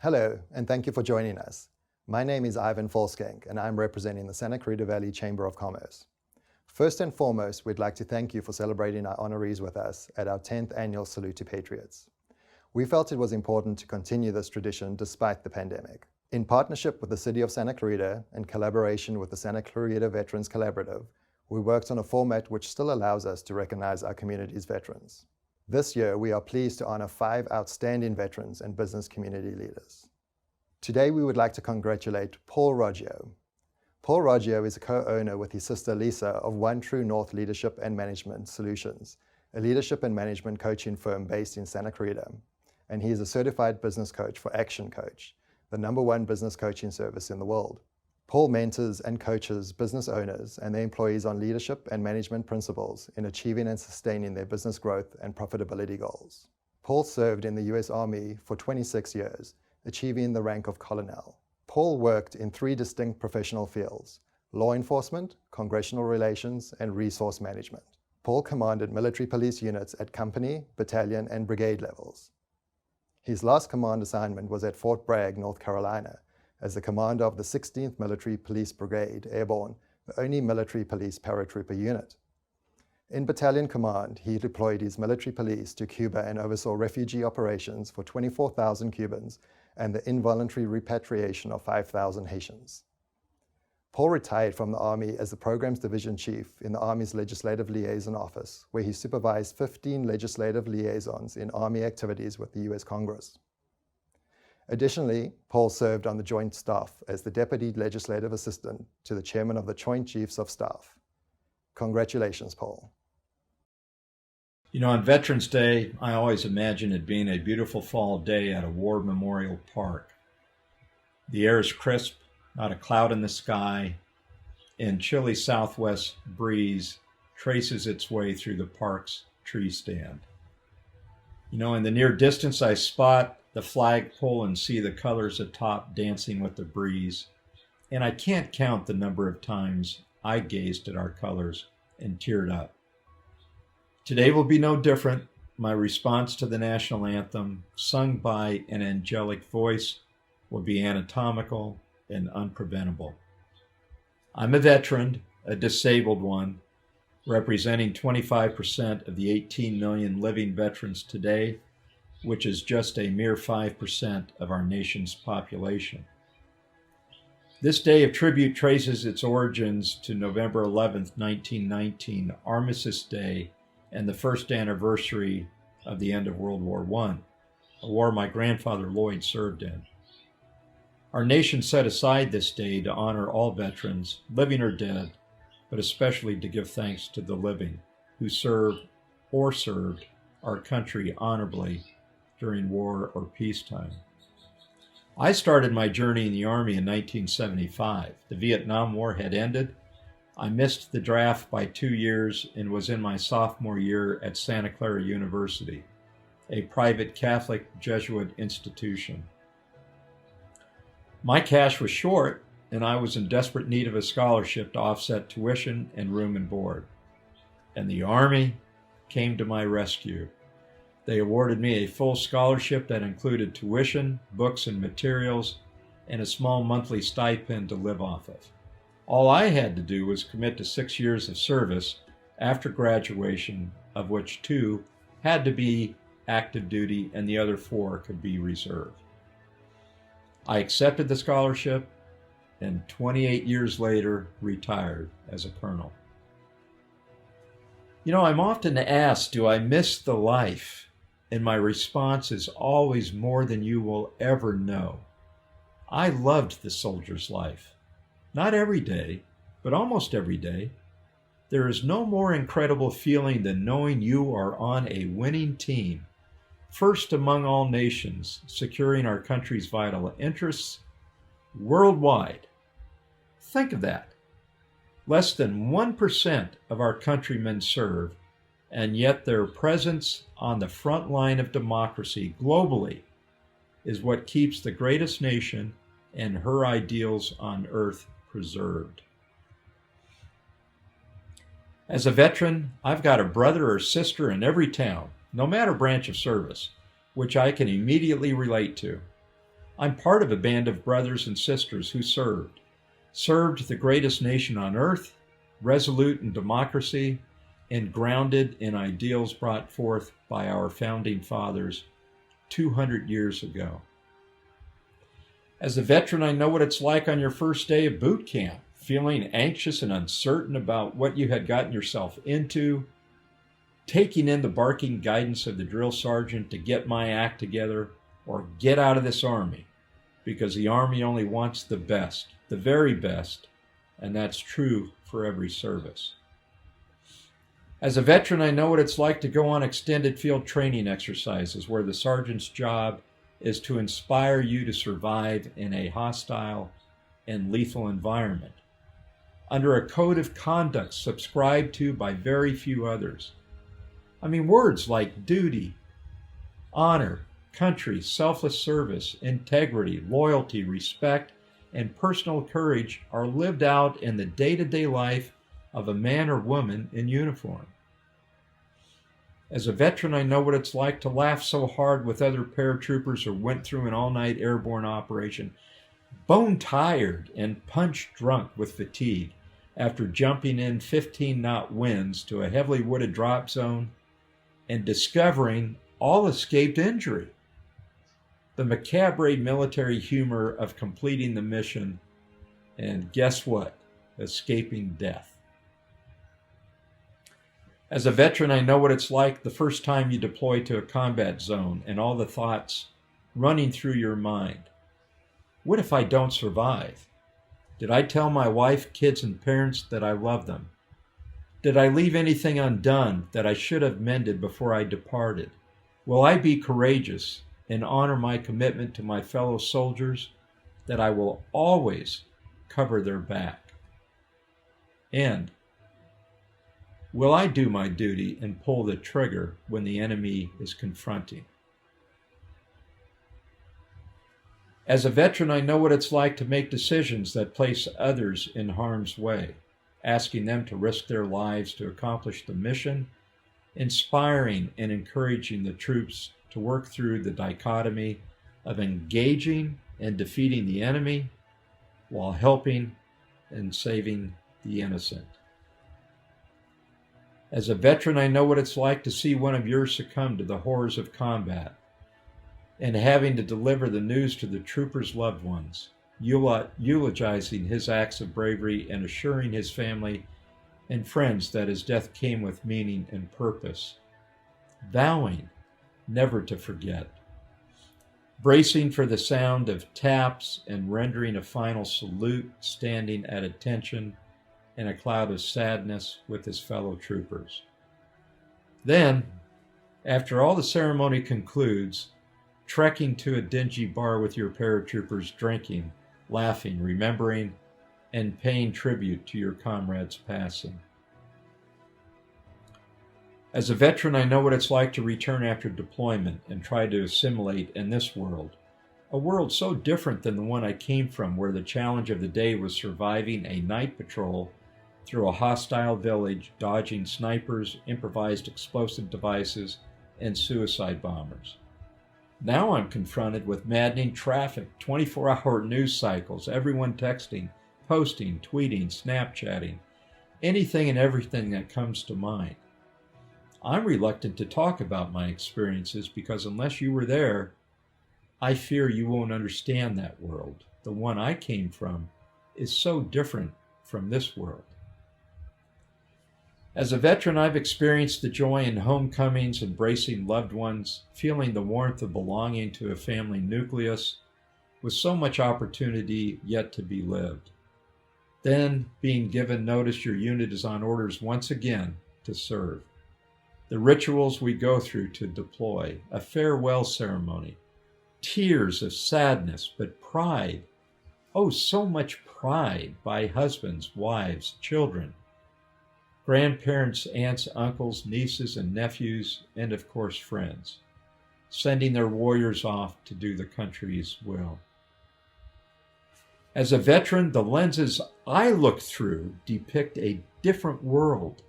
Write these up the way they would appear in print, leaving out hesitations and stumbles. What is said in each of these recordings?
Hello, and thank you for joining us. My name is Ivan Folskank, and I'm representing the Santa Clarita Valley Chamber of Commerce. First and foremost, we'd like to thank you for celebrating our honorees with us at our 10th annual Salute to Patriots. We felt it was important to continue this tradition despite the pandemic. In partnership with the City of Santa Clarita and collaboration with the Santa Clarita Veterans Collaborative, we worked on a format which still allows us to recognize our community's veterans. This year, we are pleased to honor 5 outstanding veterans and business community leaders. Today, we would like to congratulate Paul Raggio. Paul Raggio is a co-owner with his sister Lisa of One True North Leadership and Management Solutions, a leadership and management coaching firm based in Santa Clarita, and he is a certified business coach for Action Coach, the #1 business coaching service in the world. Paul mentors and coaches business owners and their employees on leadership and management principles in achieving and sustaining their business growth and profitability goals. Paul served in the US Army for 26 years, achieving the rank of colonel. Paul worked in 3 distinct professional fields: law enforcement, congressional relations, and resource management. Paul commanded military police units at company, battalion, and brigade levels. His last command assignment was at Fort Bragg, North Carolina, as the commander of the 16th Military Police Brigade Airborne, the only military police paratrooper unit. In battalion command, he deployed his military police to Cuba and oversaw refugee operations for 24,000 Cubans and the involuntary repatriation of 5,000 Haitians. Paul retired from the Army as the Programs Division Chief in the Army's Legislative Liaison Office, where he supervised 15 legislative liaisons in Army activities with the US Congress. Additionally, Paul served on the Joint Staff as the Deputy Legislative Assistant to the Chairman of the Joint Chiefs of Staff. Congratulations, Paul. You know, on Veterans Day, I always imagine it being a beautiful fall day at a war memorial park. The air is crisp, not a cloud in the sky, and chilly southwest breeze traces its way through the park's tree stand. You know, in the near distance, I spot the flagpole and see the colors atop dancing with the breeze, and I can't count the number of times I gazed at our colors and teared up. Today will be no different. My response to the national anthem, sung by an angelic voice, will be anatomical and unpreventable. I'm a veteran, a disabled one, representing 25% of the 18 million living veterans today, which is just a mere 5% of our nation's population. This day of tribute traces its origins to November 11th, 1919, Armistice Day, and the first anniversary of the end of World War I, a war my grandfather Lloyd served in. Our nation set aside this day to honor all veterans, living or dead, but especially to give thanks to the living who served or served our country honorably during war or peacetime. I started my journey in the Army in 1975. The Vietnam War had ended. I missed the draft by 2 years and was in my sophomore year at Santa Clara University, a private Catholic Jesuit institution. My cash was short, and I was in desperate need of a scholarship to offset tuition and room and board. And the Army came to my rescue. They awarded me a full scholarship that included tuition, books and materials, and a small monthly stipend to live off of. All I had to do was commit to 6 years of service after graduation, of which 2 had to be active duty and the other 4 could be reserve. I accepted the scholarship and 28 years later retired as a colonel. You know, I'm often asked, do I miss the life? And my response is always more than you will ever know. I loved the soldier's life. Not every day, but almost every day. There is no more incredible feeling than knowing you are on a winning team, first among all nations, securing our country's vital interests worldwide. Think of that. Less than 1% of our countrymen serve, and yet their presence on the front line of democracy globally is what keeps the greatest nation and her ideals on earth preserved. As a veteran, I've got a brother or sister in every town, no matter branch of service, which I can immediately relate to. I'm part of a band of brothers and sisters who served the greatest nation on earth, resolute in democracy, and grounded in ideals brought forth by our founding fathers 200 years ago. As a veteran, I know what it's like on your first day of boot camp, feeling anxious and uncertain about what you had gotten yourself into, taking in the barking guidance of the drill sergeant to get my act together or get out of this Army, because the Army only wants the best, the very best, and that's true for every service. As a veteran, I know what it's like to go on extended field training exercises where the sergeant's job is to inspire you to survive in a hostile and lethal environment under a code of conduct subscribed to by very few others. I mean, words like duty, honor, country, selfless service, integrity, loyalty, respect, and personal courage are lived out in the day-to-day life of a man or woman in uniform. As a veteran, I know what it's like to laugh so hard with other paratroopers who went through an all-night airborne operation, bone-tired and punch-drunk with fatigue after jumping in 15-knot winds to a heavily wooded drop zone and discovering all escaped injury. The macabre military humor of completing the mission and guess what? Escaping death. As a veteran, I know what it's like the first time you deploy to a combat zone and all the thoughts running through your mind. What if I don't survive? Did I tell my wife, kids, and parents that I love them? Did I leave anything undone that I should have mended before I departed? Will I be courageous and honor my commitment to my fellow soldiers that I will always cover their back? And will I do my duty and pull the trigger when the enemy is confronting? As a veteran, I know what it's like to make decisions that place others in harm's way, asking them to risk their lives to accomplish the mission, inspiring and encouraging the troops to work through the dichotomy of engaging and defeating the enemy while helping and saving the innocent. As a veteran, I know what it's like to see one of yours succumb to the horrors of combat and having to deliver the news to the trooper's loved ones, eulogizing his acts of bravery and assuring his family and friends that his death came with meaning and purpose, vowing never to forget, bracing for the sound of taps and rendering a final salute, standing at attention in a cloud of sadness with his fellow troopers. Then, after all the ceremony concludes, trekking to a dingy bar with your paratroopers, drinking, laughing, remembering, and paying tribute to your comrades' passing. As a veteran, I know what it's like to return after deployment and try to assimilate in this world, a world so different than the one I came from, where the challenge of the day was surviving a night patrol through a hostile village, dodging snipers, improvised explosive devices, and suicide bombers. Now I'm confronted with maddening traffic, 24-hour news cycles, everyone texting, posting, tweeting, Snapchatting, anything and everything that comes to mind. I'm reluctant to talk about my experiences because unless you were there, I fear you won't understand that world. The one I came from is so different from this world. As a veteran, I've experienced the joy in homecomings, embracing loved ones, feeling the warmth of belonging to a family nucleus with so much opportunity yet to be lived. Then being given notice your unit is on orders once again to serve. The rituals we go through to deploy, a farewell ceremony, tears of sadness, but pride, oh, so much pride by husbands, wives, children, grandparents, aunts, uncles, nieces, and nephews, and of course friends, sending their warriors off to do the country's will. As a veteran, the lenses I look through depict a different world,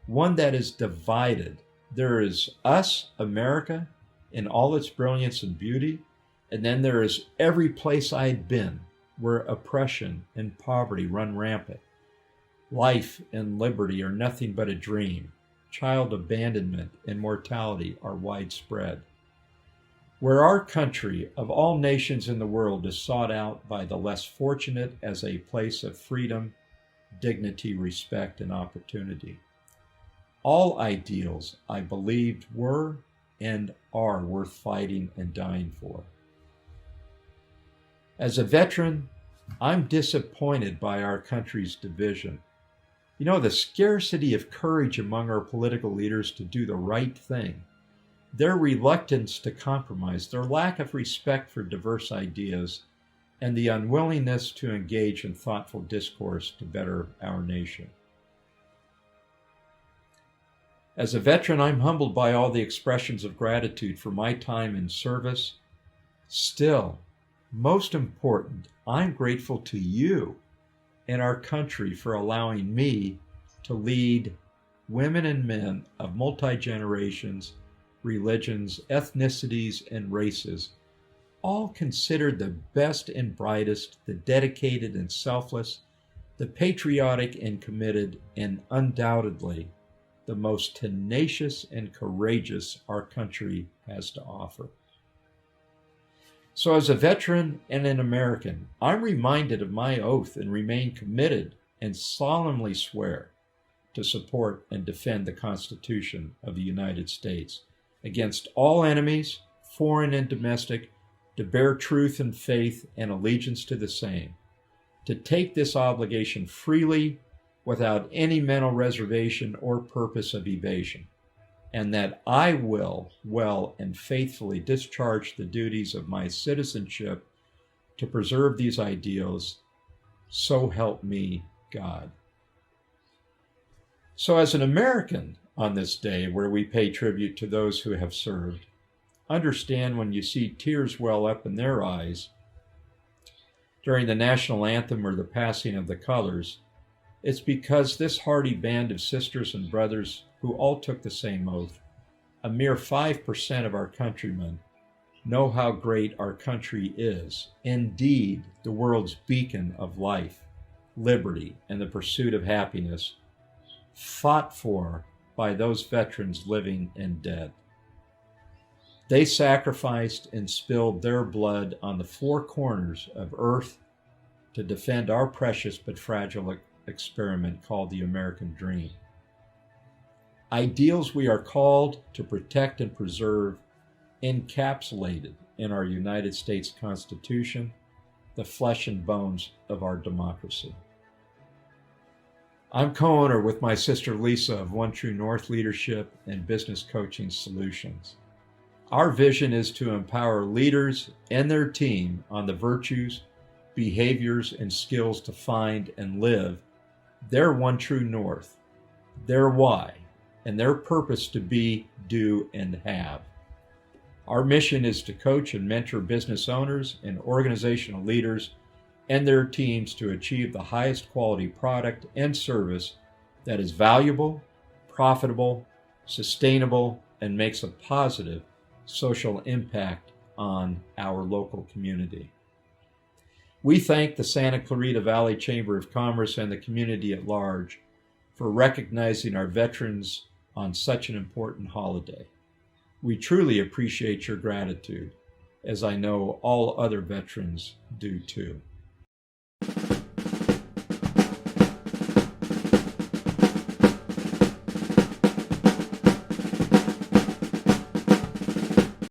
one that is divided. There is us, America, in all its brilliance and beauty, And then there is every place I had been where oppression and poverty run rampant. Life and liberty are nothing but a dream. Child abandonment and mortality are widespread. Where our country, of all nations in the world, is sought out by the less fortunate as a place of freedom, dignity, respect, and opportunity. All ideals I believed were and are worth fighting and dying for. As a veteran, I'm disappointed by our country's division. You know, the scarcity of courage among our political leaders to do the right thing, their reluctance to compromise, their lack of respect for diverse ideas, and the unwillingness to engage in thoughtful discourse to better our nation. As a veteran, I'm humbled by all the expressions of gratitude for my time in service. Still, most important, I'm grateful to you and our country for allowing me to lead women and men of multi-generations, religions, ethnicities, and races, all considered the best and brightest, the dedicated and selfless, the patriotic and committed, and undoubtedly the most tenacious and courageous our country has to offer. So as a veteran and an American, I'm reminded of my oath and remain committed and solemnly swear to support and defend the Constitution of the United States against all enemies, foreign and domestic, to bear truth and faith and allegiance to the same, to take this obligation freely without any mental reservation or purpose of evasion, and that I will well and faithfully discharge the duties of my citizenship to preserve these ideals. So help me God. So as an American on this day where we pay tribute to those who have served, understand when you see tears well up in their eyes during the national anthem or the passing of the colors, it's because this hardy band of sisters and brothers who all took the same oath, a mere 5% of our countrymen, know how great our country is, indeed the world's beacon of life, liberty, and the pursuit of happiness, fought for by those veterans living and dead. They sacrificed and spilled their blood on the four corners of earth to defend our precious but fragile experiment called the American dream. Ideals we are called to protect and preserve, encapsulated in our United States Constitution, the flesh and bones of our democracy. I'm co-owner with my sister Lisa of One True North Leadership and Business Coaching Solutions. Our vision is to empower leaders and their team on the virtues, behaviors, and skills to find and live their one true north, their why, and their purpose to be, do, and have. Our mission is to coach and mentor business owners and organizational leaders and their teams to achieve the highest quality product and service that is valuable, profitable, sustainable, and makes a positive social impact on our local community. We thank the Santa Clarita Valley Chamber of Commerce and the community at large for recognizing our veterans on such an important holiday. We truly appreciate your gratitude, as I know all other veterans do too.